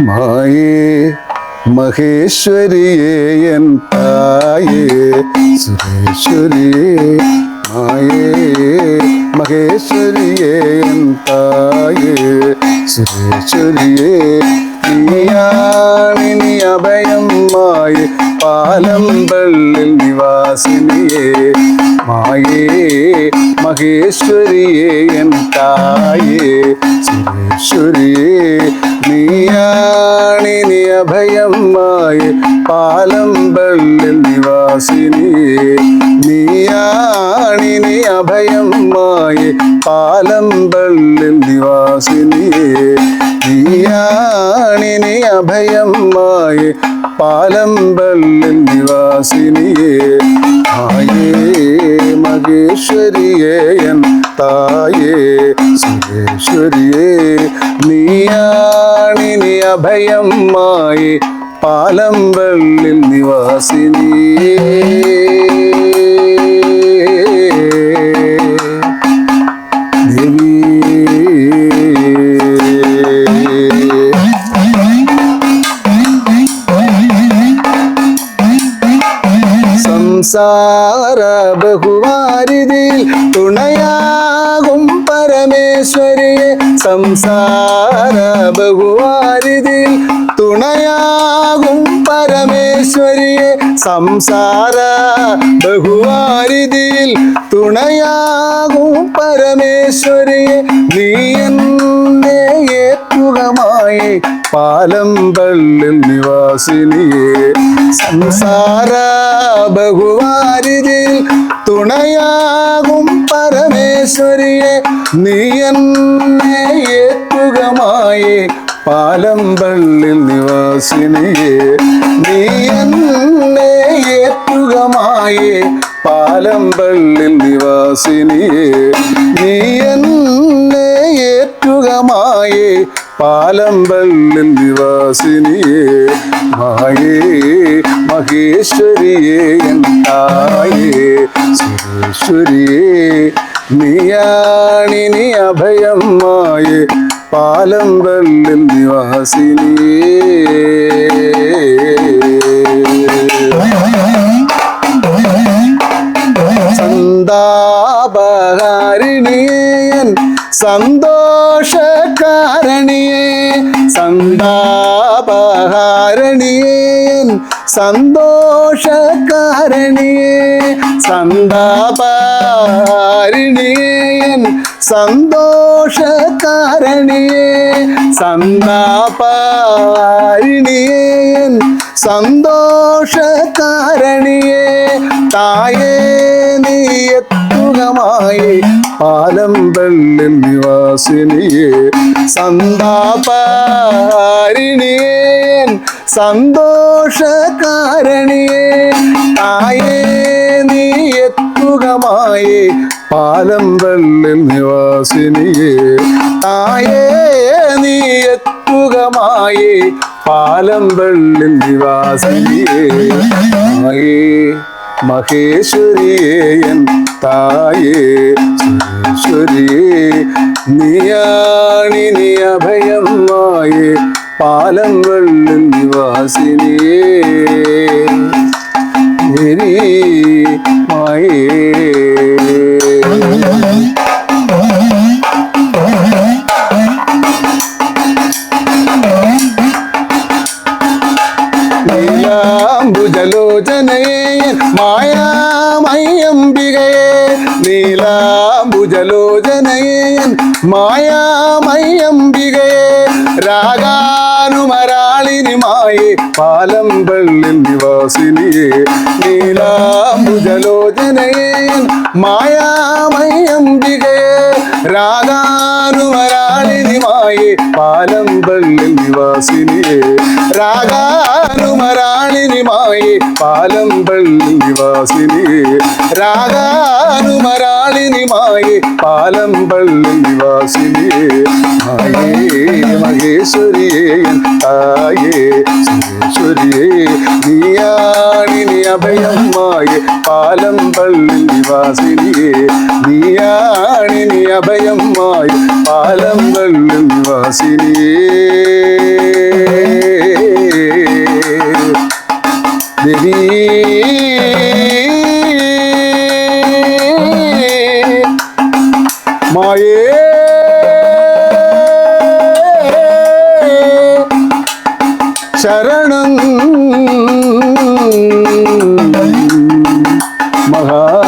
മായേ മഹേശ്വരിയേ N തായേ സുരേശ്വരിയേ മായേ മഹേശ്വരിയേ N തായേ സുരേശ്വരിയേ നീയാണിനി അഭയം മായേ പാലമ്പള്ളിൽ നിവാസിനിയേ മായേ മഹേശ്വരിയേ എൻ തായേ സുരേശ്വരിയേ നീയാണിനി അഭയം മായേ പാലമ്പള്ളിൽ നിവാസിനിയേ നീയാണിനി അഭയം മായേ പാലമ്പള്ളിൽ നിവാസിനിയേ നീയാണിനി അഭയം മായേ പാലമ്പള്ളിൽ നിവാസിനിയേ മായേ മഹേശ്വരിയേ എൻ തായേ സുരേശ്വരിയേ നീയാണിനി അഭയം മായേ പാലമ്പള്ളിൽ നിവാസിനിയേ ദേവി സംസാര ബഹുവാരിതിൽ തുണയാകും പരമേശ്വരിയെ സംസാര ബഹുവാരിതിൽ തുണയാകും പരമേശ്വരിയെ സംസാര ബഹുവാരിതിൽ തുണയാകും പരമേശ്വരിയെ നീ എന്നെ ഏറ്റുകമായി പാലമ്പള്ളിൽ നിവാസിനിയെ സംസാര ബഹുവാരിതിൽ തുണയാകും പരമേശ്വരിയെ നീ എന്നെ ഏറ്റുകമായി പാലമ്പള്ളിൽ നിവാസിനിയെ നീ എന്നെ ഏറ്റുകമായി പാലമ്പള്ളിൽ നിവാസിനിയെ നീ എന്നെ ഏറ്റുകമായി പാലമ്പള്ളിൽ നിവാസിനിയെ മായേ മഹേശ്വരിയേ എൻ തായേ സുരേശ്വരിയേ നീയാണിനി അഭയം മായേ പാലമ്പള്ളിൽ നിവാസിനിയേ സന്താപഹാരിണിയേ സന്തോഷകാരണിയേ സന്താപഹാരണിയേ സന്തോഷകാരണിയേ സന്താപഹാരിണിയേ സന്തോഷകാരണിയേ സന്താപഹാരിണിയേ സന്തോഷകാരണിയേ തായേ നീ എത്തുകമായി പാലമ്പള്ളിൽ നിവാസിനിയേ സന്താപഹാരിണിയേ സന്തോഷകാരണിയേ തായേ നീ എത്തുകമായി പാലമ്പള്ളിൽ നിവാസിനിയേ തായേ നീ എത്തുകമായി പാലമ്പള്ളിൽ നിവാസിനിയേ മായേ മഹേശ്വരിയേ എൻ തായേ സുരേശ്വരിയേ നീയാണിനി അഭയം മായേ പാലമ്പള്ളിൽ നിവാസിനിയേ ദേവി മായേ നീലാംബുജലോചനയേ മായാമയ്യംബികയേ നീലാംബുജലോചനയേ മായാമയ്യംബികയേ രാഗാനുമരാളിനി മായേ പാലമ്പള്ളിൽ നിവാസിനിയേ നീലാംബുജലോചനയേ മായാമയ്യംബികയേ രാഗാനുമരാളിനി മായേ പാലമ്പള്ളിൽ നിവാസിനിയേ രാഗാനുമരാളിനി മായേ പാലമ്പള്ളിൽ നിവാസിനിയേ രാഗാനുമരാളിനി മായേ പാലമ്പള്ളിൽ നിവാസിനിയേ മായേ മഹേശ്വരിയേ എൻ തായേ സുരേശ്വരിയേ നീയാണിനി അഭയം മായേ പാലമ്പള്ളിൽ നിവാസിനിയേ നീയാണിനി അഭയം മായേ പാലമ്പള്ളിൽ നിവാസിനിയേ മായേ ശരണം മഹാ